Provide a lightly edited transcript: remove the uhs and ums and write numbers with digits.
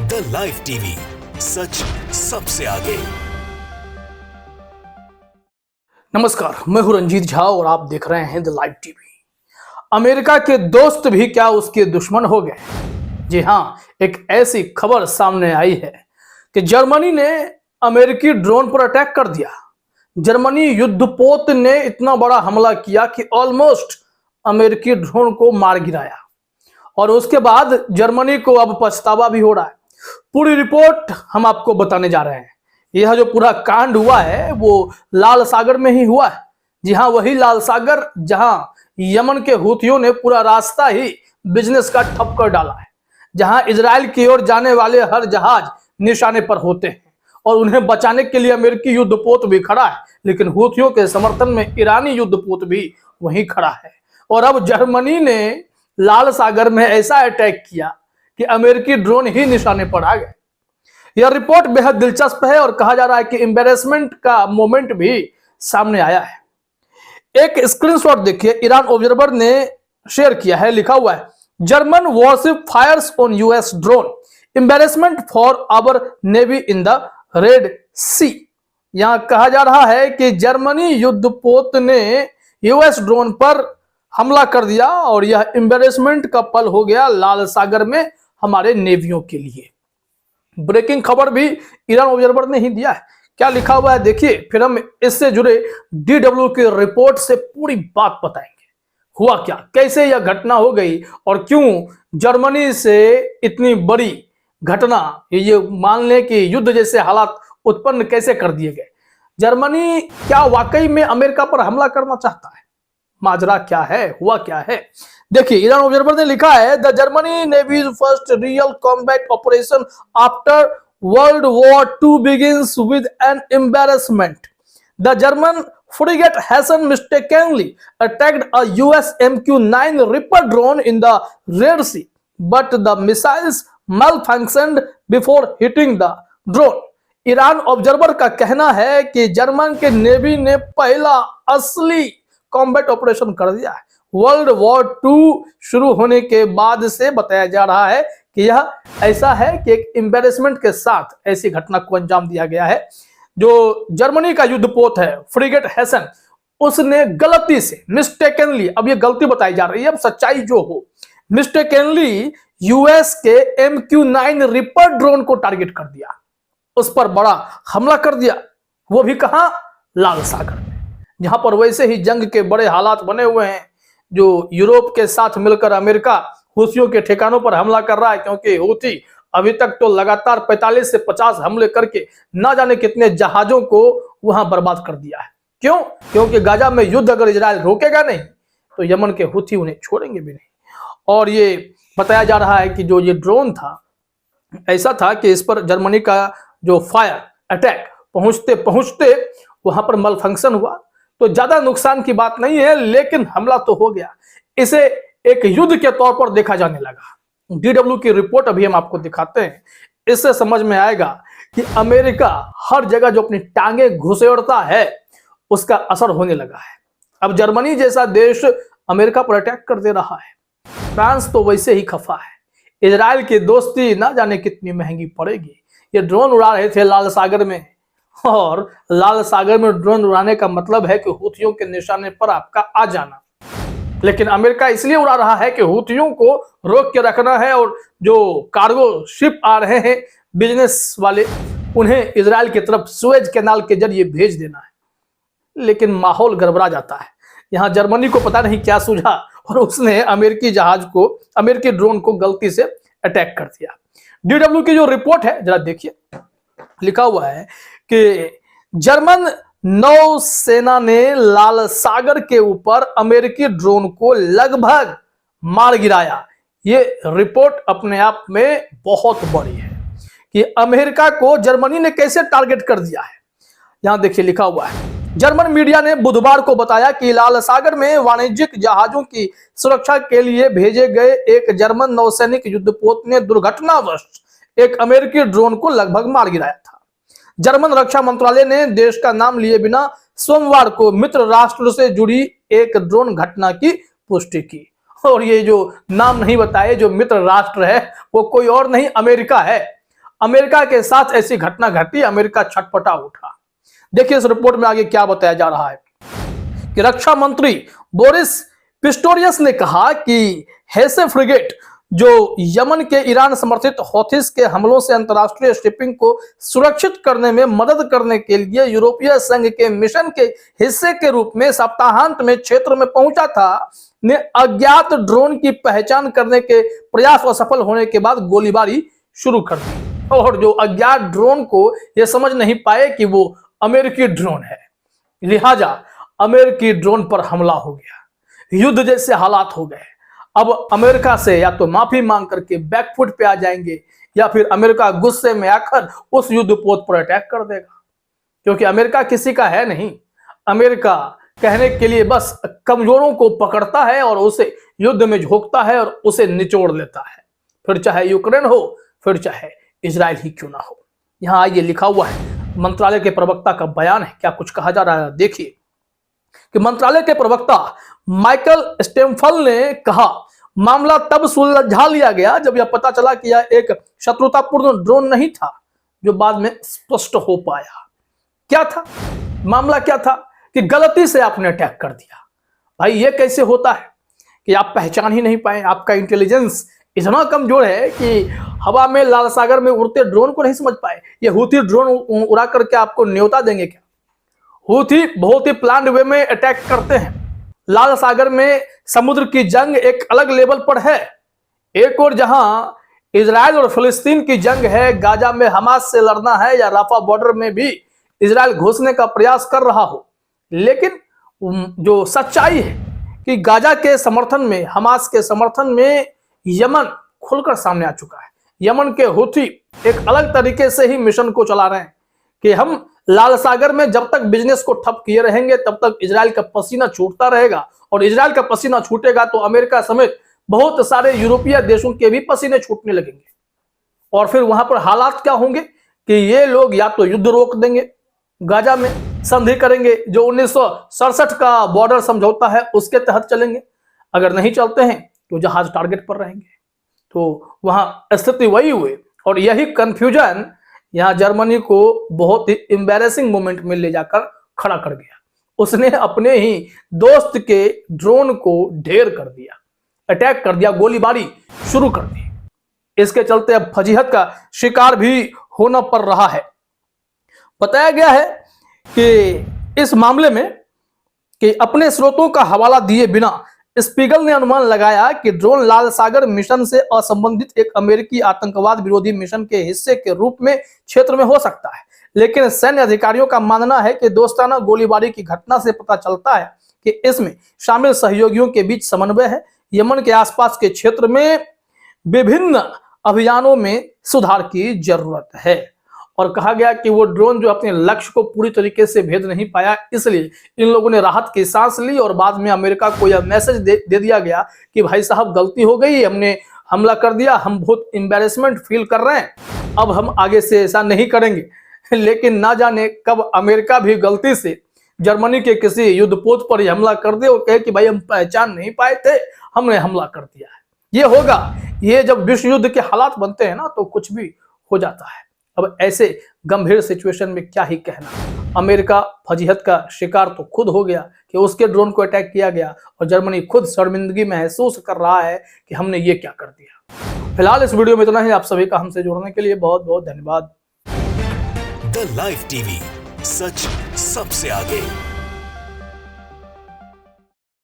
The live TV, सच सबसे आगे। नमस्कार, मैं हूं रंजीत झा और आप देख रहे हैं द लाइव टीवी। अमेरिका के दोस्त भी क्या उसके दुश्मन हो गए? जी हां, एक ऐसी खबर सामने आई है कि जर्मनी ने अमेरिकी ड्रोन पर अटैक कर दिया। जर्मनी युद्धपोत ने इतना बड़ा हमला किया कि ऑलमोस्ट अमेरिकी ड्रोन को मार गिराया और उसके बाद जर्मनी को अब पछतावा भी हो रहा है। पूरी रिपोर्ट हम आपको बताने जा रहे हैं। यह जो पूरा कांड हुआ है वो लाल सागर में ही हुआ है। जी हां, वही लाल सागर जहां यमन के हूथियों ने पूरा रास्ता ही बिजनेस का ठप कर डाला है, जहां इजराइल की ओर जाने वाले हर जहाज निशाने पर होते हैं और उन्हें बचाने के लिए अमेरिकी युद्धपोत भी खड़ा है, लेकिन हूथियों के समर्थन में ईरानी युद्धपोत भी वहीं खड़ा है। और अब जर्मनी ने लाल सागर में ऐसा अटैक किया कि अमेरिकी ड्रोन ही निशाने पर आ गए। यह रिपोर्ट बेहद दिलचस्प है और कहा जा रहा है कि एम्बैरेसमेंट का मोमेंट भी सामने आया है। एक स्क्रीनशॉट देखिए, ईरान ऑब्जर्वर ने शेयर किया है। लिखा हुआ है, German warship fires on US drone, embarrassment for our navy in the Red Sea. यहां कहा जा रहा है कि जर्मनी युद्धपोत ने यूएस ड्रोन पर हमला कर दिया और यह एम्बैरेसमेंट का पल हो गया लाल सागर में हमारे नेवियों के लिए। ब्रेकिंग खबर भी ईरान ऑब्जर्वर ने ही दिया है। क्या लिखा हुआ है देखिए, फिर हम इससे जुड़े DW की रिपोर्ट से पूरी बात बताएंगे। हुआ क्या, कैसे यह घटना हो गई और क्यों जर्मनी से इतनी बड़ी घटना, ये मान लें कि युद्ध जैसे हालात उत्पन्न कैसे कर दिए गए। जर्मनी क्या वाकई में अमेरिका पर हमला करना चाहता है? माजरा क्या है, हुआ क्या है, देखिए। ईरान ऑब्जर्वर ने लिखा है, the Germany navy's first real combat operation after world war II begins with an embarrassment. The German frigate Hessen mistakenly attacked a US MQ-9 Reaper drone in the Red Sea, but the missiles malfunctioned before hitting the drone. Iran observer का कहना है कि German के navy ने पहला असली combat operation कर दिया है। वर्ल्ड वॉर II शुरू होने के बाद से बताया जा रहा है कि यह ऐसा है कि एक एम्बैरेसमेंट के साथ ऐसी घटना को अंजाम दिया गया है। जो जर्मनी का युद्धपोत है फ्रिगेट हेसन, उसने गलती से मिस्टेकनली, अब ये गलती बताई जा रही है, अब सच्चाई जो हो, मिस्टेकनली यूएस के MQ-9 रिपर ड्रोन को टारगेट कर दिया, उस पर बड़ा हमला कर दिया। वो भी कहां? लाल सागर में, जहां पर वैसे ही जंग के बड़े हालात बने हुए हैं। जो यूरोप के साथ मिलकर अमेरिका हूथियों के ठिकानों पर हमला कर रहा है, क्योंकि हूथी अभी तक तो लगातार 45 से 50 हमले करके ना जाने कितने जहाजों को वहां बर्बाद कर दिया है। क्यों? क्योंकि गाजा में युद्ध अगर इजराइल रोकेगा नहीं तो यमन के हूथी उन्हें छोड़ेंगे भी नहीं। और ये बताया जा रहा है कि जो ये ड्रोन था, ऐसा था कि इस पर जर्मनी का जो फायर अटैक पहुंचते पहुंचते वहां पर मल फंक्शन हुआ। तो ज्यादा नुकसान की बात नहीं है, लेकिन हमला तो हो गया। इसे एक युद्ध के तौर पर देखा जाने लगा। DW की रिपोर्ट अभी हम आपको दिखाते हैं, इससे समझ में आएगा कि अमेरिका हर जगह जो अपनी टांगे घुसेड़ता है उसका असर होने लगा है। अब जर्मनी जैसा देश अमेरिका पर अटैक कर दे रहा है। फ्रांस तो वैसे ही खफा है। इजराइल की दोस्ती ना जाने कितनी महंगी पड़ेगी। ये ड्रोन उड़ा रहे थे लाल सागर में, और लाल सागर में ड्रोन उड़ाने का मतलब है कि हूथियों के निशाने पर आपका आ जाना। लेकिन अमेरिका इसलिए उड़ा रहा है कि हूथियों को रोक के रखना है, और जो कार्गो शिप आ रहे हैं बिजनेस वाले, उन्हें इजराइल की तरफ सुएज कैनाल के जरिए भेज देना है। लेकिन माहौल गड़बड़ा जाता है। यहां जर्मनी को पता नहीं क्या सूझा और उसने अमेरिकी जहाज को, अमेरिकी ड्रोन को गलती से अटैक कर दिया। DW की जो रिपोर्ट है जरा देखिए, लिखा हुआ है कि जर्मन नौसेना ने लाल सागर के ऊपर अमेरिकी ड्रोन को लगभग मार गिराया। ये रिपोर्ट अपने आप में बहुत बड़ी है कि अमेरिका को जर्मनी ने कैसे टारगेट कर दिया है। यहां देखिए लिखा हुआ है, जर्मन मीडिया ने बुधवार को बताया कि लाल सागर में वाणिज्यिक जहाजों की सुरक्षा के लिए भेजे गए एक जर्मन नौसैनिक युद्धपोत ने दुर्घटनावश एक अमेरिकी ड्रोन को लगभग मार गिराया था। जर्मन रक्षा मंत्रालय ने देश का नाम लिए बिना सोमवार को मित्र राष्ट्र से जुड़ी एक ड्रोन घटना की पुष्टि की। और ये जो नाम नहीं बताए, जो मित्र राष्ट्र है वो कोई और नहीं अमेरिका है। अमेरिका के साथ ऐसी घटना घटी, अमेरिका छटपटा उठा। देखिए इस रिपोर्ट में आगे क्या बताया जा रहा है कि रक्षा मंत्री बोरिस पिस्टोरियस ने कहा कि हेसे फ्रिगेट जो यमन के ईरान समर्थित हौथीस के हमलों से अंतरराष्ट्रीय शिपिंग को सुरक्षित करने में मदद करने के लिए यूरोपीय संघ के मिशन के हिस्से के रूप में सप्ताहांत में क्षेत्र में पहुंचा था, ने अज्ञात ड्रोन की पहचान करने के प्रयास असफल होने के बाद गोलीबारी शुरू कर दी। और जो अज्ञात ड्रोन को यह समझ नहीं पाए कि वो अमेरिकी ड्रोन है, लिहाजा अमेरिकी ड्रोन पर हमला हो गया, युद्ध जैसे हालात हो गए। अब अमेरिका से या तो माफी मांग करके बैकफुट पे आ जाएंगे या फिर अमेरिका गुस्से में आकर उस युद्धपोत पर अटैक कर देगा, क्योंकि अमेरिका किसी का है नहीं। अमेरिका कहने के लिए बस कमजोरों को पकड़ता है और उसे युद्ध में झोंकता है और उसे निचोड़ लेता है, फिर चाहे यूक्रेन हो फिर चाहे इजराइल ही क्यों ना हो। यहां आइए लिखा हुआ है, मंत्रालय के प्रवक्ता का बयान है, क्या कुछ कहा जा रहा है देखिए कि मंत्रालय के प्रवक्ता माइकल स्टेमफल ने कहा, मामला तब सुलझा लिया गया जब यह पता चला कि यह एक शत्रुतापूर्ण ड्रोन नहीं था, जो बाद में स्पष्ट हो पाया। क्या था मामला, क्या था कि गलती से आपने अटैक कर दिया। भाई ये कैसे होता है कि आप पहचान ही नहीं पाए, आपका इंटेलिजेंस इतना कमजोर है कि हवा में लाल सागर में उड़ते ड्रोन को नहीं समझ पाए। ये हूथी ड्रोन उड़ा करके आपको न्योता देंगे क्या? हूथी बहुत ही प्लान्ड वे में अटैक करते हैं। लाल सागर में समुद्र की जंग एक अलग लेवल पर है। एक और जहां इजराइल और फिलिस्तीन की जंग है, गाजा में हमास से लड़ना है या राफा बॉर्डर में भी इजराइल घुसने का प्रयास कर रहा हो, लेकिन जो सच्चाई है कि गाजा के समर्थन में, हमास के समर्थन में यमन खुलकर सामने आ चुका है। यमन के हूथी एक अलग तरीके से ही मिशन को चला रहे हैं कि हम लाल सागर में जब तक बिजनेस को ठप किए रहेंगे तब तक इजराइल का पसीना छूटता रहेगा, और इजराइल का पसीना छूटेगा तो अमेरिका समेत बहुत सारे यूरोपीय देशों के भी पसीने छूटने लगेंगे। और फिर वहां पर हालात क्या होंगे कि ये लोग या तो युद्ध रोक देंगे, गाजा में संधि करेंगे, जो 1967 का बॉर्डर समझौता है उसके तहत चलेंगे। अगर नहीं चलते हैं तो जहाज टारगेट पर रहेंगे। तो वहां स्थिति वही हुई, और यही कंफ्यूजन यहां जर्मनी को बहुत ही एम्बैरेसिंग मोमेंट में ले जाकर खड़ा कर गया। उसने अपने ही दोस्त के ड्रोन को ढेर कर दिया, अटैक कर दिया, गोलीबारी शुरू कर दी। इसके चलते अब फजीहत का शिकार भी होना पड़ रहा है। बताया गया है कि इस मामले में कि अपने स्रोतों का हवाला दिए बिना स्पीगल ने अनुमान लगाया कि ड्रोन लाल सागर मिशन से असंबंधित एक अमेरिकी आतंकवाद विरोधी मिशन के हिस्से के रूप में क्षेत्र में हो सकता है, लेकिन सैन्य अधिकारियों का मानना है कि दोस्ताना गोलीबारी की घटना से पता चलता है कि इसमें शामिल सहयोगियों के बीच समन्वय है। यमन के आसपास के क्षेत्र में विभिन्न अभियानों में सुधार की जरूरत है। और कहा गया कि वो ड्रोन जो अपने लक्ष्य को पूरी तरीके से भेद नहीं पाया, इसलिए इन लोगों ने राहत की सांस ली, और बाद में अमेरिका को यह मैसेज दे दिया गया कि भाई साहब गलती हो गई, हमने हमला कर दिया, हम बहुत एम्बैरेसमेंट फील कर रहे हैं, अब हम आगे से ऐसा नहीं करेंगे। लेकिन ना जाने कब अमेरिका भी गलती से जर्मनी के किसी युद्धपोत पर हमला कर दे और कहे कि भाई हम पहचान नहीं पाए थे, हमने हमला कर दिया है। ये होगा, ये जब विश्व युद्ध के हालात बनते हैं ना तो कुछ भी हो जाता है। अब ऐसे गंभीर सिचुएशन में क्या ही कहना। अमेरिका फजीहत का शिकार तो खुद हो गया कि उसके ड्रोन को अटैक किया गया, और जर्मनी खुद शर्मिंदगी महसूस कर रहा है कि हमने ये क्या कर दिया। फिलहाल इस वीडियो में इतना ही। आप सभी का हमसे जुड़ने के लिए बहुत बहुत धन्यवाद। द लाइव टीवी, सच सबसे आगे।